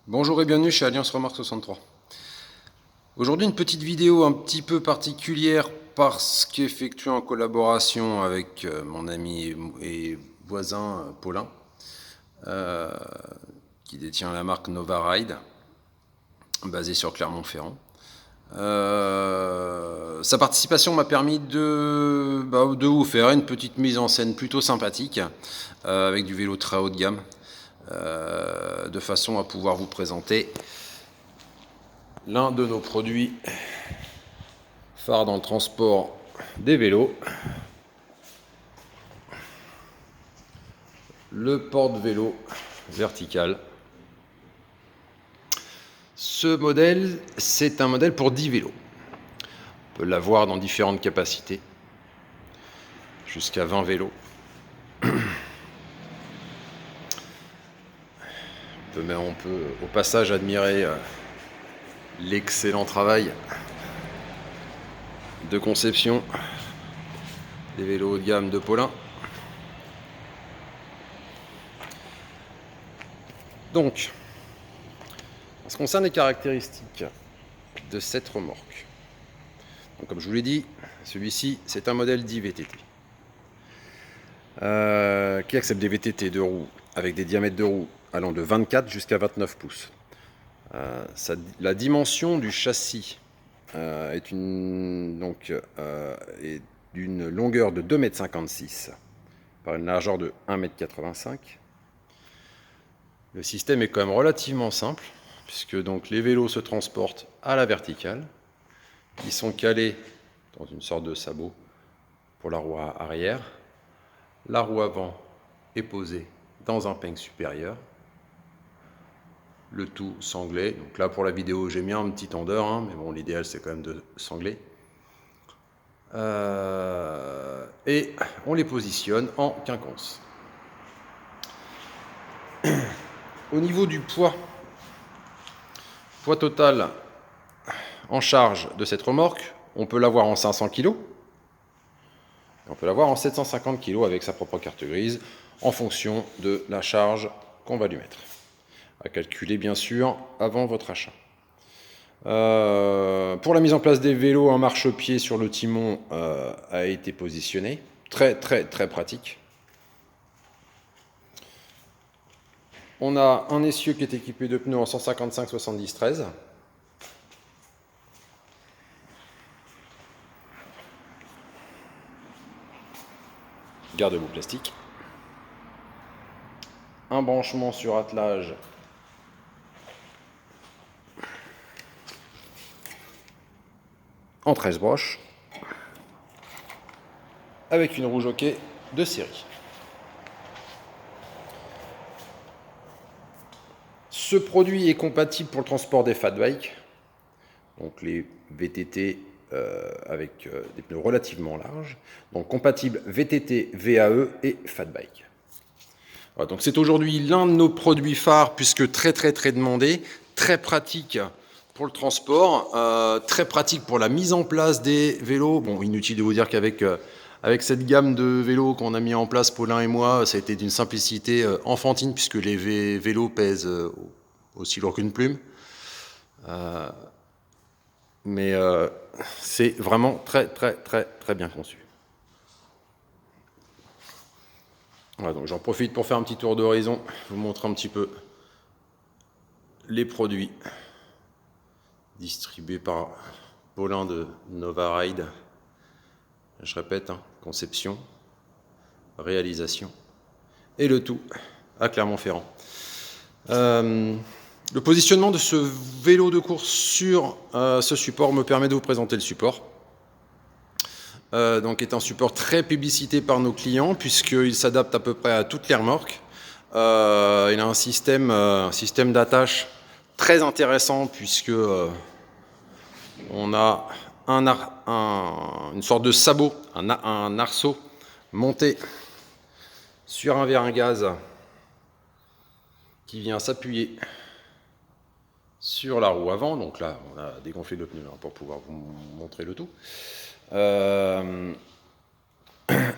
Bonjour et bienvenue chez Alliance Remarque 63. Aujourd'hui une petite vidéo un petit peu particulière parce qu'effectuée en collaboration avec mon ami et voisin Paulin, qui détient la marque Nova Ride, basée sur Clermont-Ferrand. Sa participation m'a permis de vous faire une petite mise en scène plutôt sympathique avec du vélo très haut de gamme, de façon à pouvoir vous présenter l'un de nos produits phares dans le transport des vélos, le porte-vélo vertical. Ce modèle, c'est un modèle pour 10 vélos. On peut l'avoir dans différentes capacités, jusqu'à 20 vélos. On peut au passage admirer l'excellent travail de conception des vélos haut de gamme de Paulin. Donc, en ce qui concerne les caractéristiques de cette remorque, donc, comme je vous l'ai dit, celui-ci c'est un modèle dit VTT qui accepte des VTT de roues avec des diamètres de roues allant de 24 jusqu'à 29 pouces. La dimension du châssis est d'une longueur de 2,56 m par une largeur de 1,85 m. Le système est quand même relativement simple, puisque donc les vélos se transportent à la verticale. Ils sont calés dans une sorte de sabot pour la roue arrière. La roue avant est posée dans un peigne supérieur. Le tout sanglé. Donc là, pour la vidéo, j'ai mis un petit tendeur, mais bon, l'idéal, c'est quand même de sangler. Et on les positionne en quinconce. Au niveau du poids total en charge de cette remorque, on peut l'avoir en 500 kg. On peut l'avoir en 750 kg avec sa propre carte grise, en fonction de la charge qu'on va lui mettre. À calculer bien sûr avant votre achat. Pour la mise en place des vélos, un marchepied sur le timon a été positionné. Très pratique. On a un essieu qui est équipé de pneus en 155-70-13. Garde-boue plastique. Un branchement sur attelage en 13 broches avec une roue jockey de série. Ce produit est compatible pour le transport des fat bikes, donc les VTT avec des pneus relativement larges, donc compatible VTT, VAE et fat bike. Voilà, donc c'est aujourd'hui l'un de nos produits phares puisque très demandé, très pratique pour le transport, très pratique pour la mise en place des vélos. Bon, inutile de vous dire qu'avec avec cette gamme de vélos qu'on a mis en place, Paulin et moi, ça a été d'une simplicité enfantine puisque les vélos pèsent aussi lourd qu'une plume. Mais c'est vraiment très bien conçu. Voilà, donc j'en profite pour faire un petit tour d'horizon, vous montrer un petit peu les produits distribués par Paulin de Nova Ride. Je répète, conception, réalisation, et le tout à Clermont-Ferrand. Le positionnement de ce vélo de course sur ce support me permet de vous présenter le support. Donc est un support très publicité par nos clients puisqu'il s'adapte à peu près à toutes les remorques. Il a un système d'attache très intéressant puisque on a une sorte de sabot, un arceau monté sur un vérin gaz qui vient s'appuyer sur la roue avant. Donc là, on a dégonflé le pneu pour pouvoir vous montrer le tout.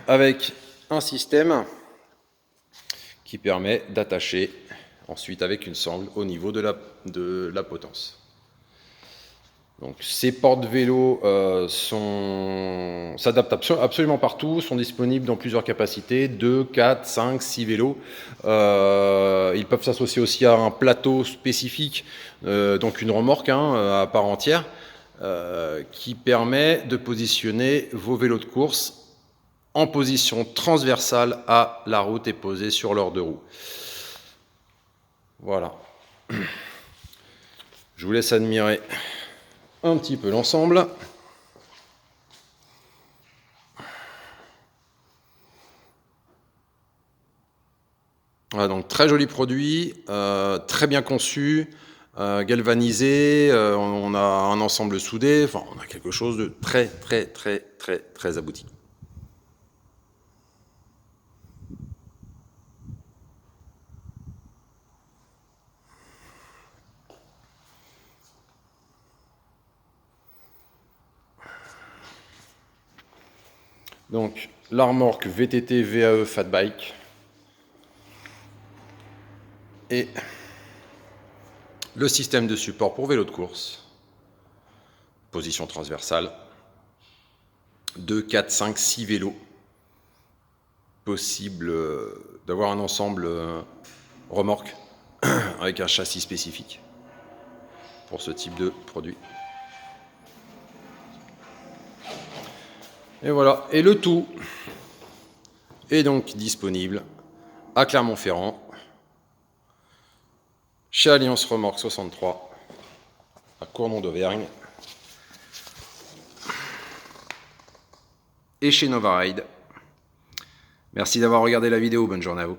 Avec un système qui permet d'attacher ensuite avec une sangle au niveau de la potence. Donc, ces porte-vélos s'adaptent absolument partout, sont disponibles dans plusieurs capacités, 2, 4, 5, 6 vélos. Ils peuvent s'associer aussi à un plateau spécifique, donc une remorque à part entière, qui permet de positionner vos vélos de course en position transversale à la route et posée sur leurs deux roues. Voilà. Je vous laisse admirer un petit peu l'ensemble. Voilà, donc très joli produit, très bien conçu, galvanisé, on a un ensemble soudé, enfin on a quelque chose de très abouti. Donc la remorque VTT VAE Fat Bike et le système de support pour vélo de course, position transversale, 2, 4, 5, 6 vélos, possible d'avoir un ensemble remorque avec un châssis spécifique pour ce type de produit. Et voilà, et le tout est donc disponible à Clermont-Ferrand, chez Alliance Remorque 63, à Cournon d'Auvergne, et chez Nova Ride. Merci d'avoir regardé la vidéo, bonne journée à vous.